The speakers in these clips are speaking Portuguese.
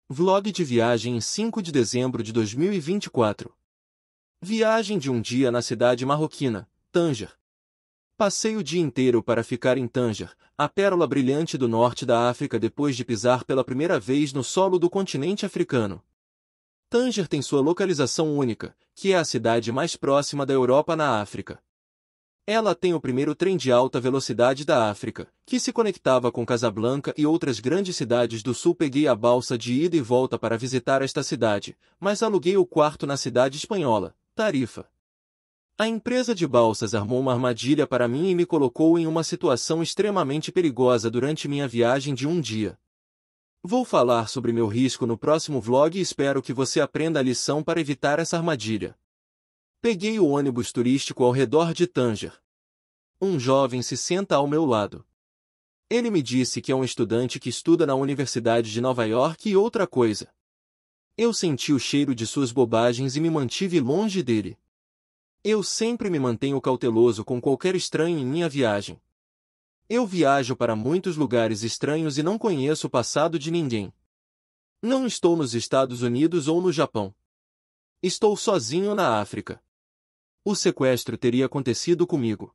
Vlog de viagem em 5 de dezembro de 2024. Viagem de um dia na cidade marroquina, Tanger. Passei o dia inteiro para ficar em Tanger, a pérola brilhante do norte da África depois de pisar pela primeira vez no solo do continente africano. Tanger tem sua localização única, que é a cidade mais próxima da Europa na África. Ela tem o primeiro trem de alta velocidade da África, que se conectava com Casablanca e outras grandes cidades do sul. Peguei a balsa de ida e volta para visitar esta cidade, mas aluguei o quarto na cidade espanhola, Tarifa. A empresa de balsas armou uma armadilha para mim e me colocou em uma situação extremamente perigosa durante minha viagem de um dia. Vou falar sobre meu risco no próximo vlog e espero que você aprenda a lição para evitar essa armadilha. Peguei o ônibus turístico ao redor de Tanger. Um jovem se senta ao meu lado. Ele me disse que é um estudante que estuda na Universidade de Nova York e outra coisa. Eu senti o cheiro de suas bobagens e me mantive longe dele. Eu sempre me mantenho cauteloso com qualquer estranho em minha viagem. Eu viajo para muitos lugares estranhos e não conheço o passado de ninguém. Não estou nos Estados Unidos ou no Japão. Estou sozinho na África. O sequestro teria acontecido comigo.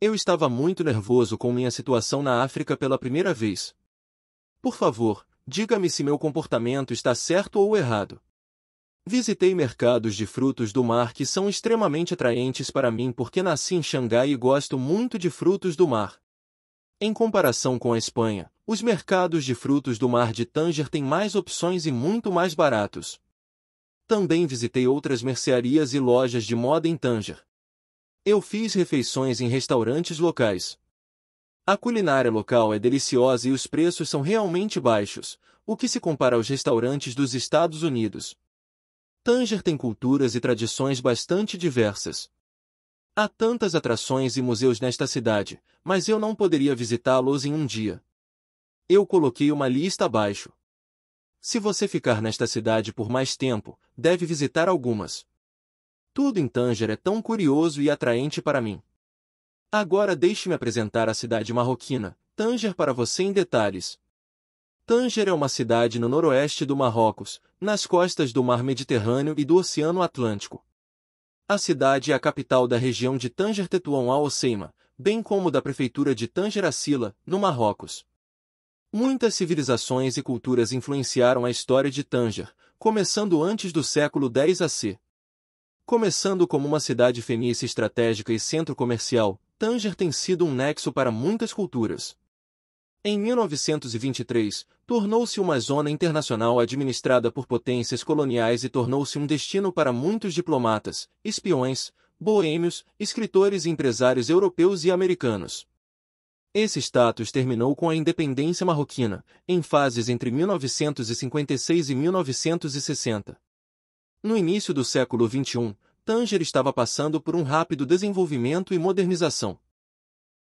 Eu estava muito nervoso com minha situação na África pela primeira vez. Por favor, diga-me se meu comportamento está certo ou errado. Visitei mercados de frutos do mar que são extremamente atraentes para mim porque nasci em Xangai e gosto muito de frutos do mar. Em comparação com a Espanha, os mercados de frutos do mar de Tanger têm mais opções e muito mais baratos. Também visitei outras mercearias e lojas de moda em Tanger. Eu fiz refeições em restaurantes locais. A culinária local é deliciosa e os preços são realmente baixos, o que se compara aos restaurantes dos Estados Unidos. Tanger tem culturas e tradições bastante diversas. Há tantas atrações e museus nesta cidade, mas eu não poderia visitá-los em um dia. Eu coloquei uma lista abaixo. Se você ficar nesta cidade por mais tempo, deve visitar algumas. Tudo em Tanger é tão curioso e atraente para mim. Agora deixe-me apresentar a cidade marroquina, Tanger, para você em detalhes. Tanger é uma cidade no noroeste do Marrocos, nas costas do Mar Mediterrâneo e do Oceano Atlântico. A cidade é a capital da região de Tanger Tetuan al-Hoceima, bem como da prefeitura de Tanger Assila, no Marrocos. Muitas civilizações e culturas influenciaram a história de Tanger, começando antes do século X AC. Começando como uma cidade fenícia estratégica e centro comercial, Tanger tem sido um nexo para muitas culturas. Em 1923, tornou-se uma zona internacional administrada por potências coloniais e tornou-se um destino para muitos diplomatas, espiões, boêmios, escritores e empresários europeus e americanos. Esse status terminou com a independência marroquina, em fases entre 1956 e 1960. No início do século XXI, Tanger estava passando por um rápido desenvolvimento e modernização.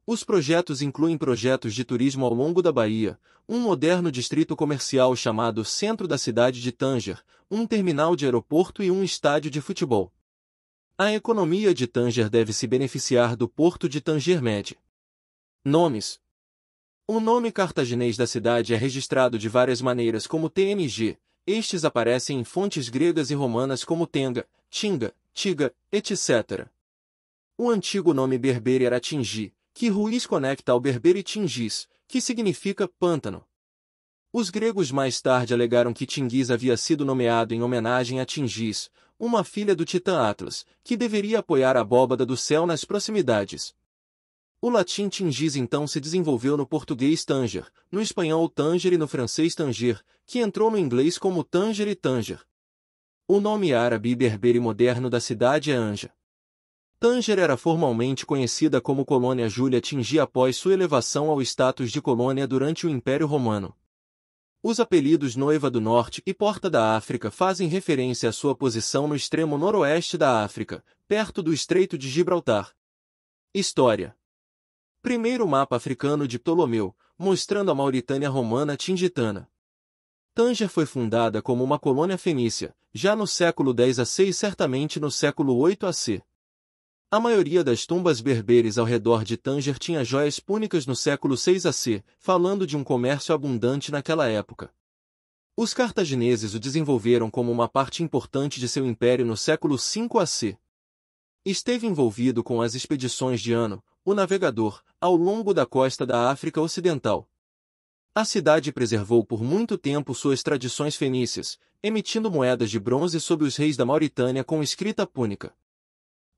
Os projetos incluem projetos de turismo ao longo da Baía, um moderno distrito comercial chamado Centro da Cidade de Tanger, um terminal de aeroporto e um estádio de futebol. A economia de Tanger deve se beneficiar do porto de Tanger Med. Nomes. O nome cartaginês da cidade é registrado de várias maneiras como TNG, estes aparecem em fontes gregas e romanas como Tenga, Tinga, Tiga, etc. O antigo nome berber era Tingi, que Ruiz conecta ao berbere Tingis, que significa pântano. Os gregos mais tarde alegaram que Tingis havia sido nomeado em homenagem a Tingis, uma filha do titã Atlas, que deveria apoiar a abóbada do céu nas proximidades. O latim Tingis então se desenvolveu no português Tanger, no espanhol Tanger e no francês Tanger, que entrou no inglês como Tanger e Tanger. O nome árabe e berbere moderno da cidade é Anja. Tanger era formalmente conhecida como Colônia Júlia Tingi após sua elevação ao status de colônia durante o Império Romano. Os apelidos Noiva do Norte e Porta da África fazem referência à sua posição no extremo noroeste da África, perto do Estreito de Gibraltar. História. Primeiro mapa africano de Ptolomeu, mostrando a Mauritânia romana tingitana. Tanger foi fundada como uma colônia fenícia, já no século X AC e certamente no século 8 AC. A maioria das tumbas berberes ao redor de Tanger tinha joias púnicas no século 6 AC, falando de um comércio abundante naquela época. Os cartagineses o desenvolveram como uma parte importante de seu império no século V a.C. Esteve envolvido com as expedições de Ano, o Navegador, ao longo da costa da África Ocidental. A cidade preservou por muito tempo suas tradições fenícias, emitindo moedas de bronze sob os reis da Mauritânia com escrita púnica.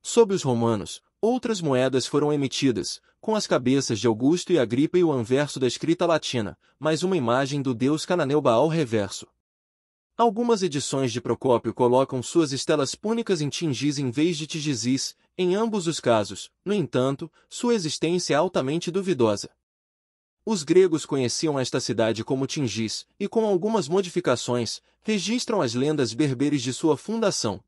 Sob os romanos, outras moedas foram emitidas, com as cabeças de Augusto e Agripa e o anverso da escrita latina, mais uma imagem do deus cananeu Baal reverso. Algumas edições de Procópio colocam suas estelas púnicas em Tingis em vez de Tigizis, em ambos os casos, no entanto, sua existência é altamente duvidosa. Os gregos conheciam esta cidade como Tingis, e com algumas modificações, registram as lendas berberes de sua fundação.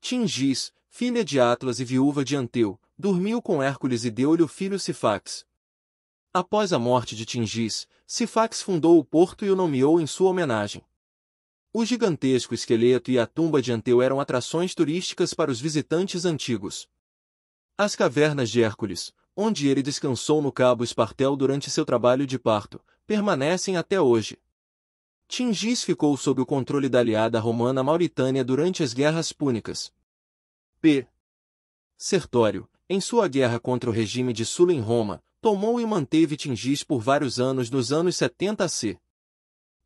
Tingis, filha de Atlas e viúva de Anteu, dormiu com Hércules e deu-lhe o filho Sifax. Após a morte de Tingis, Sifax fundou o porto e o nomeou em sua homenagem. O gigantesco esqueleto e a tumba de Anteu eram atrações turísticas para os visitantes antigos. As cavernas de Hércules, onde ele descansou no Cabo Espartel durante seu trabalho de parto, permanecem até hoje. Tingis ficou sob o controle da aliada romana Mauritânia durante as guerras púnicas. P. Sertório, em sua guerra contra o regime de Sulla em Roma, tomou e manteve Tingis por vários anos nos anos 70 AC.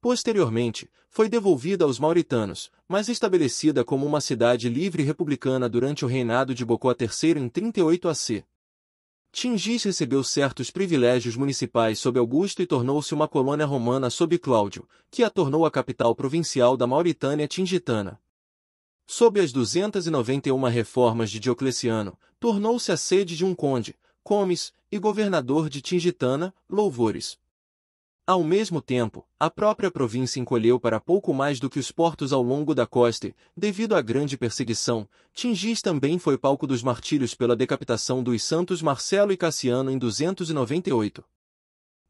Posteriormente, foi devolvida aos mauritanos, mas estabelecida como uma cidade livre e republicana durante o reinado de Bocó III em 38 AC. Tingis recebeu certos privilégios municipais sob Augusto e tornou-se uma colônia romana sob Cláudio, que a tornou a capital provincial da Mauritânia Tingitana. Sob as 291 reformas de Diocleciano, tornou-se a sede de um conde, comes, e governador de Tingitana, Louvores. Ao mesmo tempo, a própria província encolheu para pouco mais do que os portos ao longo da costa e, devido à grande perseguição, Tingis também foi palco dos martírios pela decapitação dos santos Marcelo e Cassiano em 298.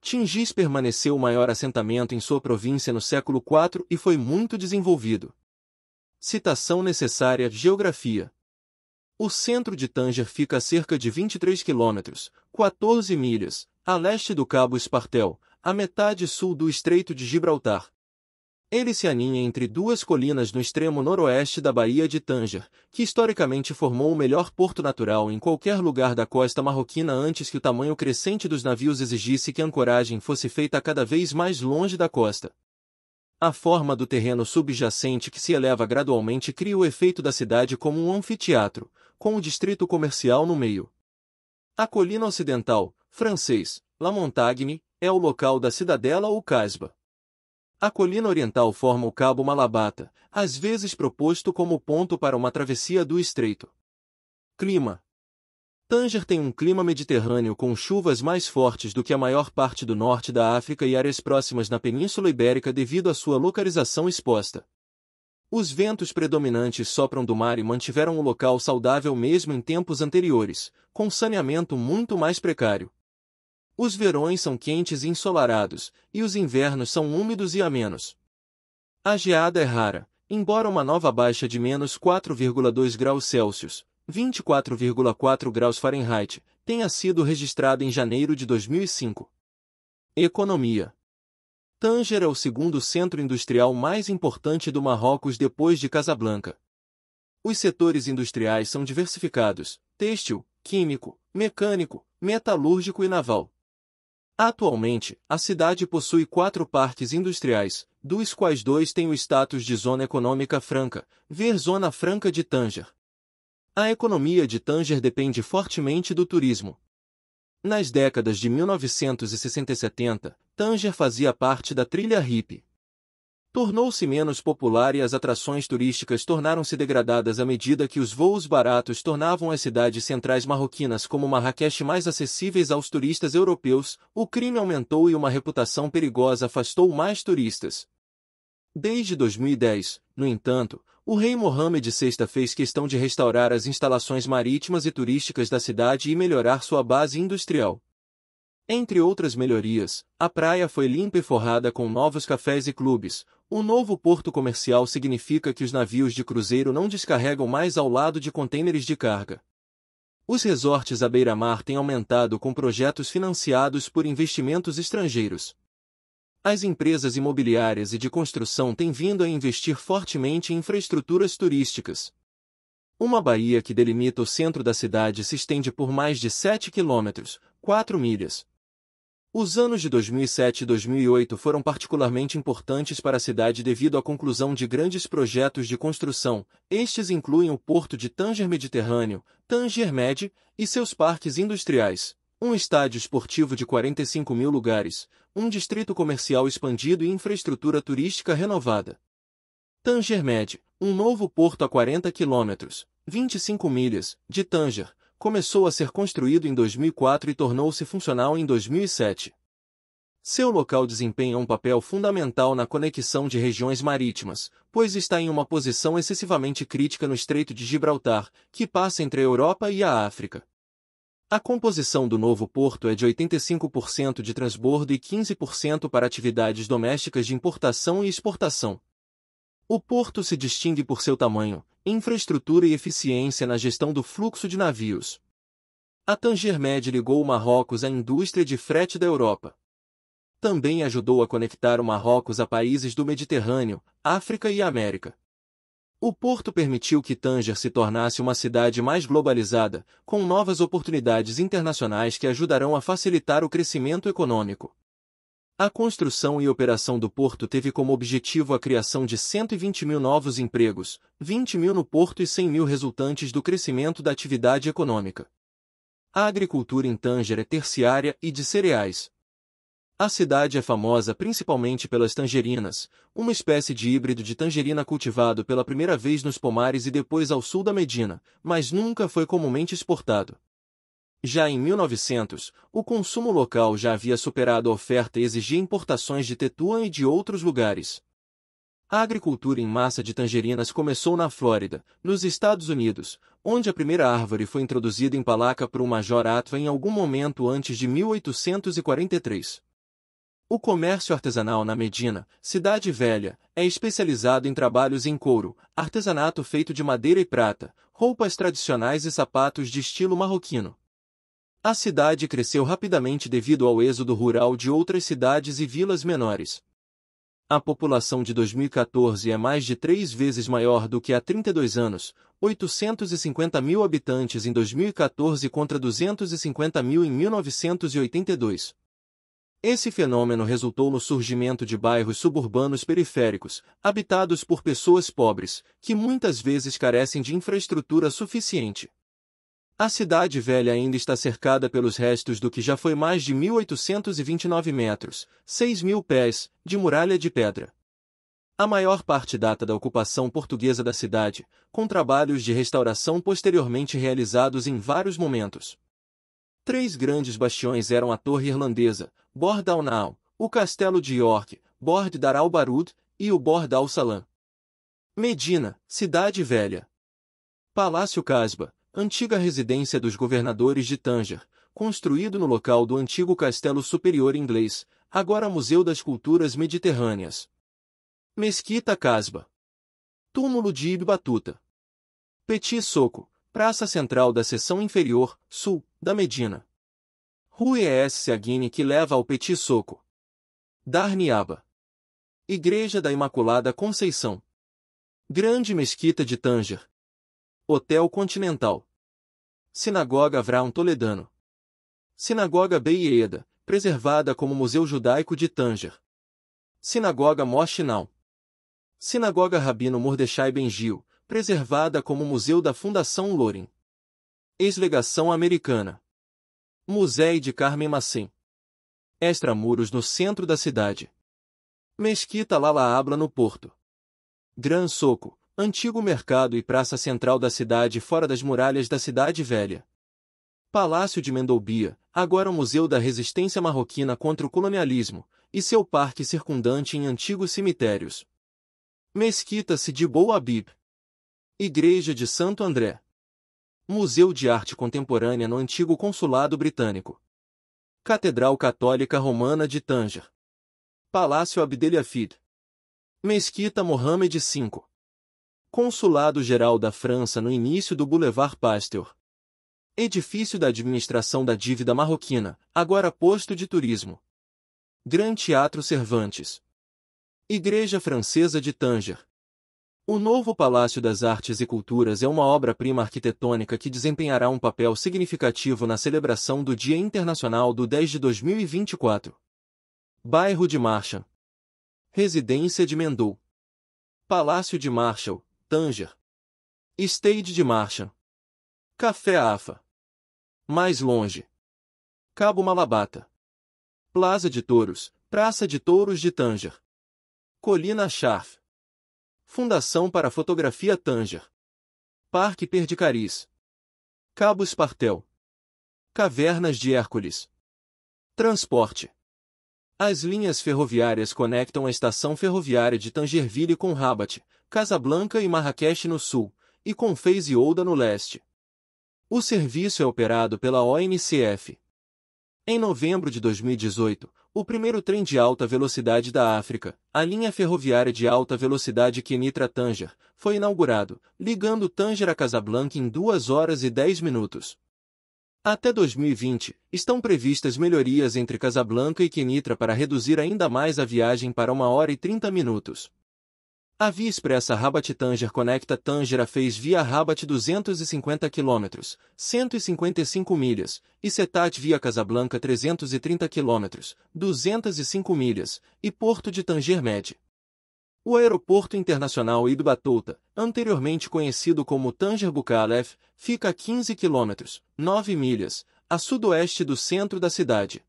Tingis permaneceu o maior assentamento em sua província no século IV e foi muito desenvolvido. Citação necessária: Geografia. O centro de Tânger fica a cerca de 23 quilômetros, 14 milhas, a leste do Cabo Espartel, a metade sul do Estreito de Gibraltar. Ele se aninha entre duas colinas no extremo noroeste da Baía de Tânger, que historicamente formou o melhor porto natural em qualquer lugar da costa marroquina antes que o tamanho crescente dos navios exigisse que a ancoragem fosse feita cada vez mais longe da costa. A forma do terreno subjacente que se eleva gradualmente cria o efeito da cidade como um anfiteatro, com o distrito comercial no meio. A colina ocidental, francês, La Montagne, é o local da cidadela ou casba. A colina oriental forma o Cabo Malabata, às vezes proposto como ponto para uma travessia do estreito. Clima. Tânger tem um clima mediterrâneo com chuvas mais fortes do que a maior parte do norte da África e áreas próximas na Península Ibérica devido à sua localização exposta. Os ventos predominantes sopram do mar e mantiveram o local saudável mesmo em tempos anteriores, com saneamento muito mais precário. Os verões são quentes e ensolarados, e os invernos são úmidos e amenos. A geada é rara, embora uma nova baixa de menos 4,2 graus Celsius, 24,4 graus Fahrenheit, tenha sido registrada em janeiro de 2005. Economia. Tânger é o segundo centro industrial mais importante do Marrocos depois de Casablanca. Os setores industriais são diversificados: têxtil, químico, mecânico, metalúrgico e naval. Atualmente, a cidade possui 4 parques industriais, dos quais 2 têm o status de Zona Econômica Franca, ver Zona Franca de Tânger. A economia de Tânger depende fortemente do turismo. Nas décadas de 1960 e 70, Tânger fazia parte da trilha hippie. Tornou-se menos popular e as atrações turísticas tornaram-se degradadas à medida que os voos baratos tornavam as cidades centrais marroquinas como Marrakech mais acessíveis aos turistas europeus, o crime aumentou e uma reputação perigosa afastou mais turistas. Desde 2010, no entanto, o rei Mohammed VI fez questão de restaurar as instalações marítimas e turísticas da cidade e melhorar sua base industrial. Entre outras melhorias, a praia foi limpa e forrada com novos cafés e clubes. O novo porto comercial significa que os navios de cruzeiro não descarregam mais ao lado de contêineres de carga. Os resorts à beira-mar têm aumentado com projetos financiados por investimentos estrangeiros. As empresas imobiliárias e de construção têm vindo a investir fortemente em infraestruturas turísticas. Uma baía que delimita o centro da cidade se estende por mais de 7 quilômetros, 4 milhas. Os anos de 2007 e 2008 foram particularmente importantes para a cidade devido à conclusão de grandes projetos de construção. Estes incluem o Porto de Tanger Mediterrâneo, Tanger Med, e seus parques industriais, um estádio esportivo de 45 mil lugares, um distrito comercial expandido e infraestrutura turística renovada. Tanger Med, um novo porto a 40 quilômetros, 25 milhas, de Tanger, começou a ser construído em 2004 e tornou-se funcional em 2007. Seu local desempenha um papel fundamental na conexão de regiões marítimas, pois está em uma posição excessivamente crítica no Estreito de Gibraltar, que passa entre a Europa e a África. A composição do novo porto é de 85% de transbordo e 15% para atividades domésticas de importação e exportação. O porto se distingue por seu tamanho, infraestrutura e eficiência na gestão do fluxo de navios. A Tanger Med ligou o Marrocos à indústria de frete da Europa. Também ajudou a conectar o Marrocos a países do Mediterrâneo, África e América. O porto permitiu que Tanger se tornasse uma cidade mais globalizada, com novas oportunidades internacionais que ajudarão a facilitar o crescimento econômico. A construção e operação do porto teve como objetivo a criação de 120 mil novos empregos, 20 mil no porto e 100 mil resultantes do crescimento da atividade econômica. A agricultura em Tanger é terciária e de cereais. A cidade é famosa principalmente pelas tangerinas, uma espécie de híbrido de tangerina cultivado pela primeira vez nos pomares e depois ao sul da Medina, mas nunca foi comumente exportado. Já em 1900, o consumo local já havia superado a oferta e exigia importações de Tetuan e de outros lugares. A agricultura em massa de tangerinas começou na Flórida, nos Estados Unidos, onde a primeira árvore foi introduzida em Palaca por um Major Atva em algum momento antes de 1843. O comércio artesanal na Medina, cidade velha, é especializado em trabalhos em couro, artesanato feito de madeira e prata, roupas tradicionais e sapatos de estilo marroquino. A cidade cresceu rapidamente devido ao êxodo rural de outras cidades e vilas menores. A população de 2014 é mais de 3 vezes maior do que há 32 anos, 850 mil habitantes em 2014 contra 250 mil em 1982. Esse fenômeno resultou no surgimento de bairros suburbanos periféricos, habitados por pessoas pobres, que muitas vezes carecem de infraestrutura suficiente. A cidade velha ainda está cercada pelos restos do que já foi mais de 1.829 metros, 6.000 pés, de muralha de pedra. A maior parte data da ocupação portuguesa da cidade, com trabalhos de restauração posteriormente realizados em vários momentos. 3 grandes bastiões eram a Torre Irlandesa, Bord al-Nahl, o Castelo de York, Bord Dar al-Barud, e o Bord al-Salam. Medina, Cidade Velha. Palácio Casba, antiga residência dos governadores de Tanger, construído no local do antigo Castelo Superior inglês, agora Museu das Culturas Mediterrâneas. Mesquita Casba. Túmulo de Ibn Batuta. Petit Soco, praça central da seção inferior, sul, da Medina. Rue Es Seguine que leva ao Petit Soco. Dar Niaba. Igreja da Imaculada Conceição. Grande Mesquita de Tanger. Hotel Continental. Sinagoga Avraham Toledano. Sinagoga Bey Eeda, preservada como Museu Judaico de Tanger. Sinagoga Moshe Nau. Sinagoga Rabino Mordechai Ben Gil, preservada como Museu da Fundação Loren. Ex-legação americana. Museu de Carmen Massem. Extramuros no centro da cidade. Mesquita Lala Abla no Porto. Gran Soco, antigo mercado e praça central da cidade fora das muralhas da Cidade Velha. Palácio de Mendoubia, agora o Museu da Resistência Marroquina contra o Colonialismo, e seu parque circundante em antigos cemitérios. Mesquita Sidi Bou Habib. Igreja de Santo André. Museu de Arte Contemporânea no antigo Consulado Britânico. Catedral Católica Romana de Tanger. Palácio Abdeliafid. Mesquita Mohamed V. Consulado-Geral da França no início do Boulevard Pasteur. Edifício da Administração da Dívida Marroquina, agora posto de turismo. Gran Teatro Cervantes. Igreja Francesa de Tanger. O novo Palácio das Artes e Culturas é uma obra-prima arquitetônica que desempenhará um papel significativo na celebração do Dia Internacional do 10 de 2024. Bairro de Marchand. Residência de Mendou. Palácio de Marshall, Tanger. Stade de Marchand. Café AFA. Mais longe. Cabo Malabata. Plaza de Touros, Praça de Touros de Tanger. Colina Scharf. Fundação para Fotografia Tanger. Parque Perdicaris. Cabo Espartel. Cavernas de Hércules. Transporte. As linhas ferroviárias conectam a estação ferroviária de Tangerville com Rabat, Casablanca e Marrakech no sul, e com Fez e Ouda no leste. O serviço é operado pela ONCF. Em novembro de 2018, o primeiro trem de alta velocidade da África, a linha ferroviária de alta velocidade Kenitra-Tanger, foi inaugurado, ligando Tanger a Casablanca em 2 horas e 10 minutos. Até 2020, estão previstas melhorias entre Casablanca e Kenitra para reduzir ainda mais a viagem para 1 hora e 30 minutos. A Via Expressa Rabat-Tanger conecta Tanger a Fez via Rabat 250 km, 155 milhas, e Setat via Casablanca 330 km, 205 milhas, e Porto de Tanger Med. O Aeroporto Internacional Ibn Battuta, anteriormente conhecido como Tanger Bukalef, fica a 15 km, 9 milhas, a sudoeste do centro da cidade.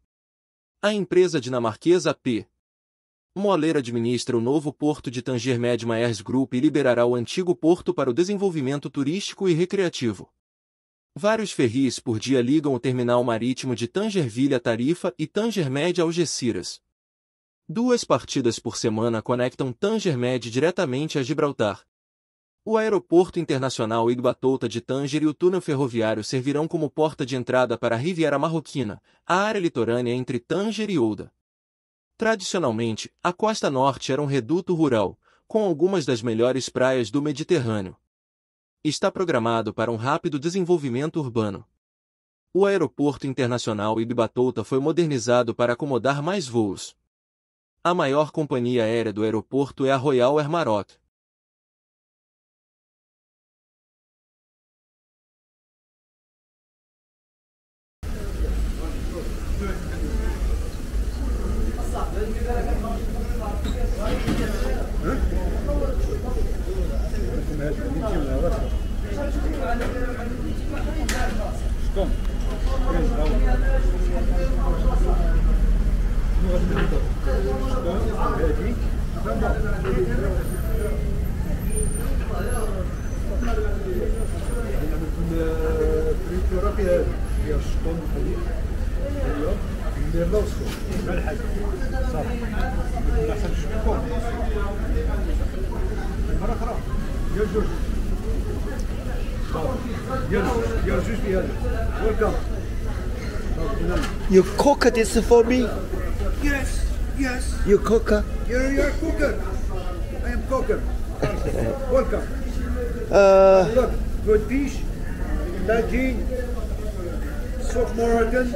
A empresa dinamarquesa P. Moller administra o novo porto de Tanger Med Maers Group e liberará o antigo porto para o desenvolvimento turístico e recreativo. Vários ferries por dia ligam o terminal marítimo de Tangerville a Tarifa e Tanger Med a Algeciras. 2 partidas por semana conectam Tanger Med diretamente a Gibraltar. O Aeroporto Internacional Ibn Battuta de Tanger e o túnel ferroviário servirão como porta de entrada para a Riviera Marroquina, a área litorânea entre Tanger e Ouda. Tradicionalmente, a costa norte era um reduto rural, com algumas das melhores praias do Mediterrâneo. Está programado para um rápido desenvolvimento urbano. O Aeroporto Internacional Ibn Battuta foi modernizado para acomodar mais voos. A maior companhia aérea do aeroporto é a Royal Air Maroc. You cook this for me? Yes, yes. You cook? You're a cooker. I am cooker. Welcome. Look, good fish, tagine, soft Moroccan,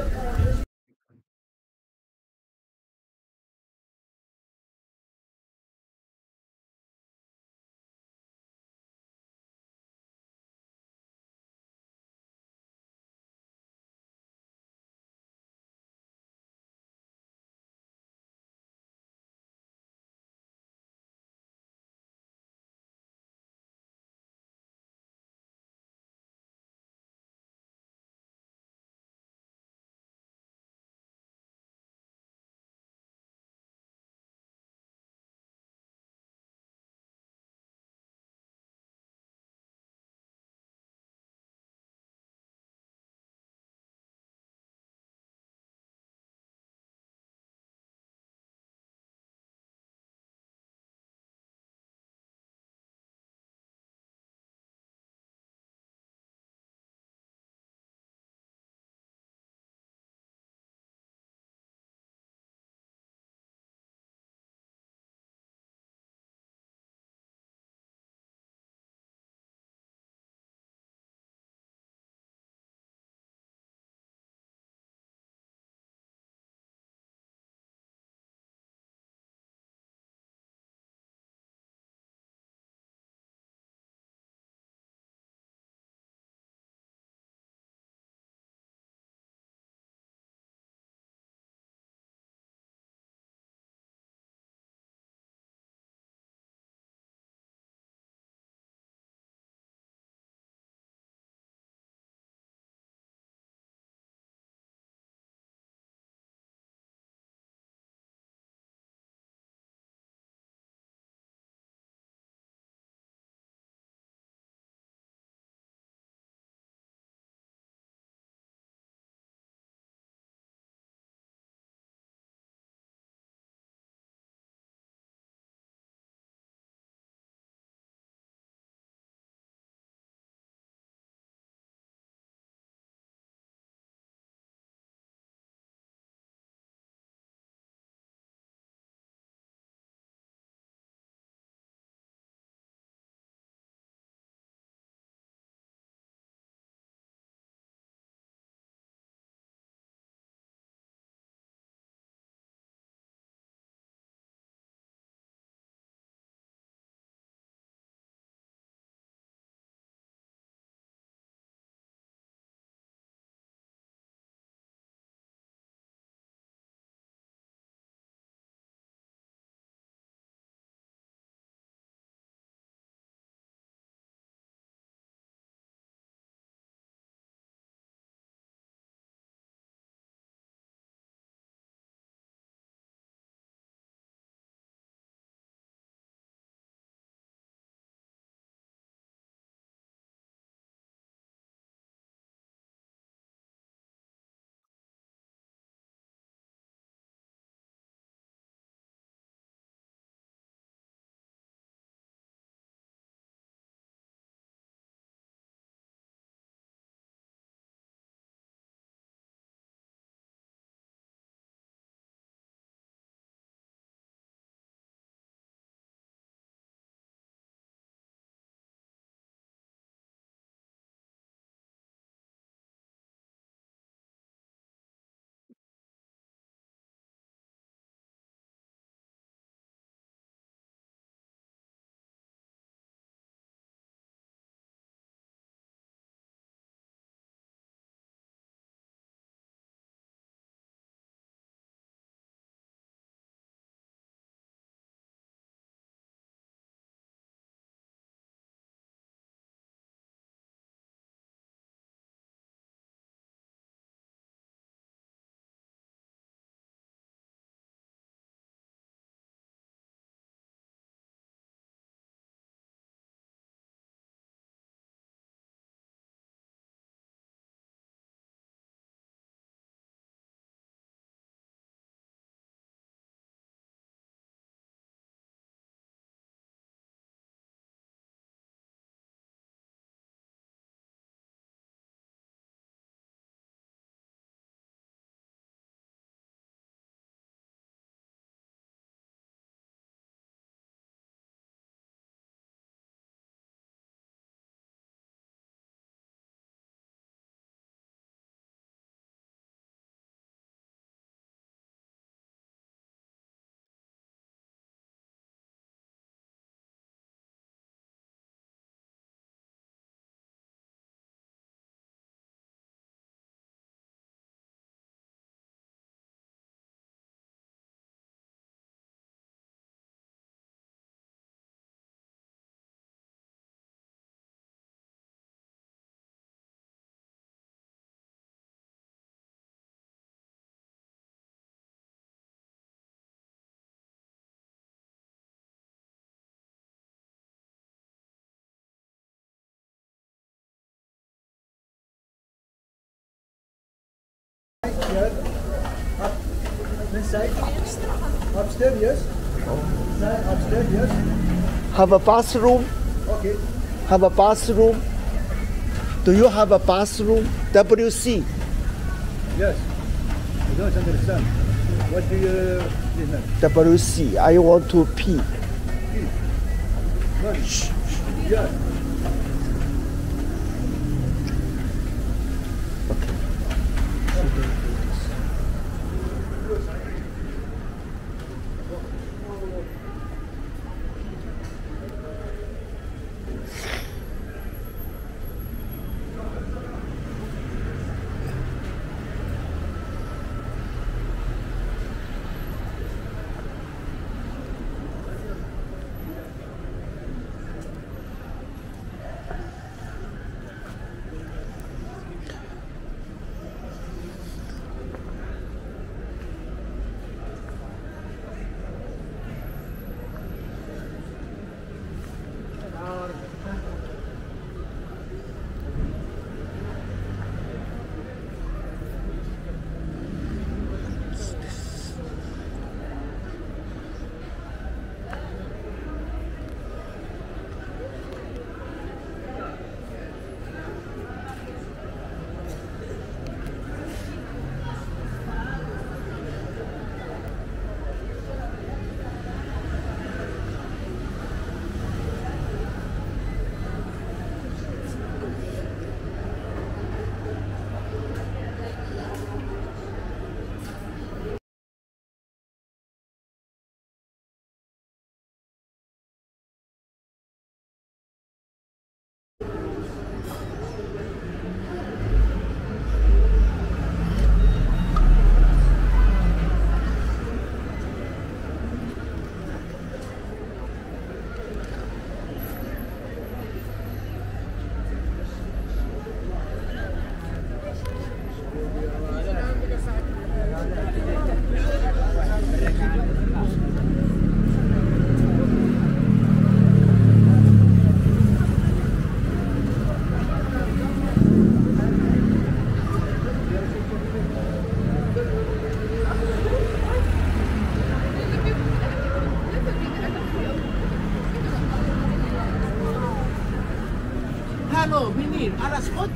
side? Upstairs, yes. Upstairs, yes. Have a bathroom. Okay. Have a bathroom. Do you have a bathroom? WC. Yes. I don't understand. What do you mean? WC. I want to pee. Yeah. Halo, Minir, alles gut?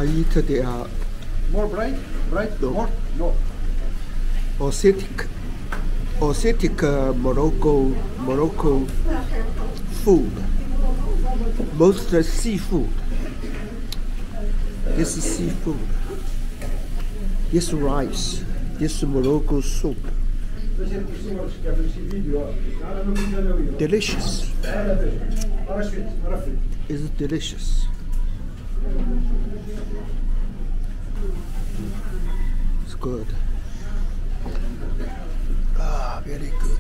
I eat the More bright? Bright? No. More? No. authentic Morocco food. Most seafood. This is seafood. This rice. This Morocco soup. Delicious. It's delicious. It's good. Ah, very good.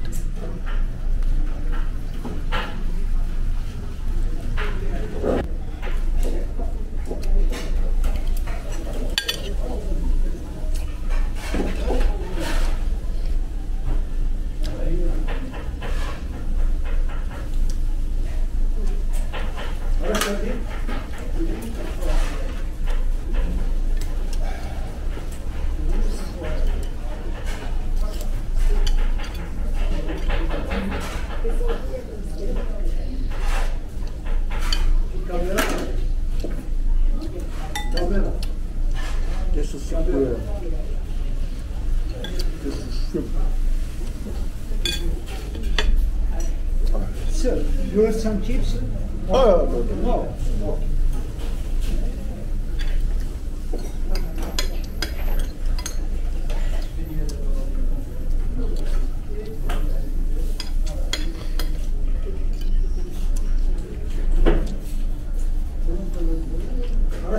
This is square. This is shrimp. Sir, you want some chips? Oh, No. No.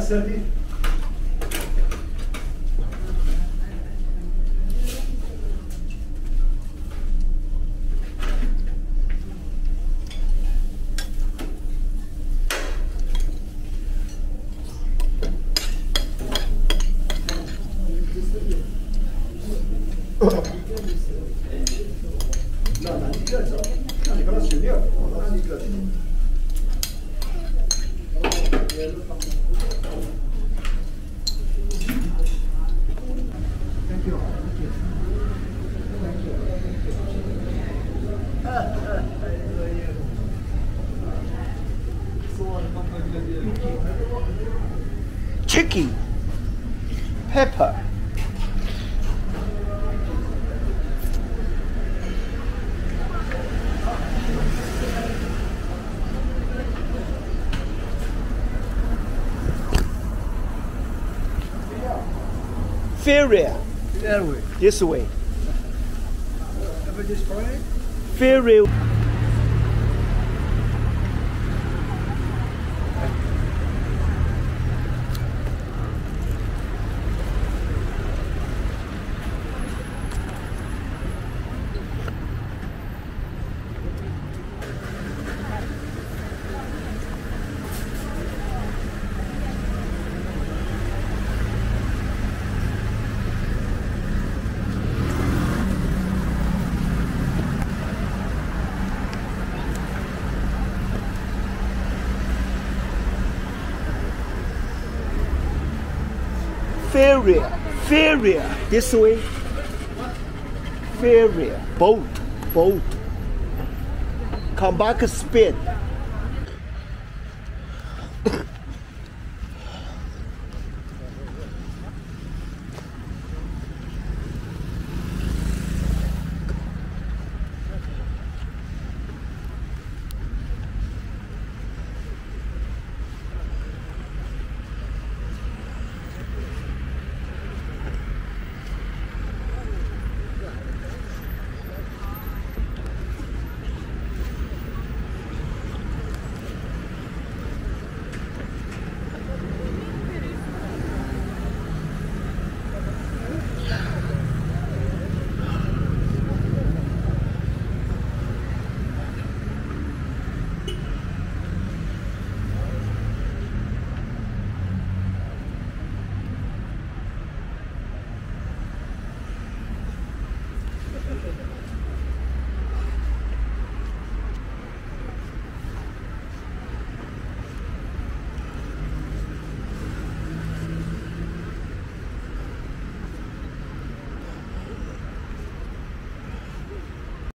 Servi. chicken, pepper. Fairway, Airway. this way. Ever this Friday? Fairway. Fairway, this way. Fairway, boat. Come back, spin.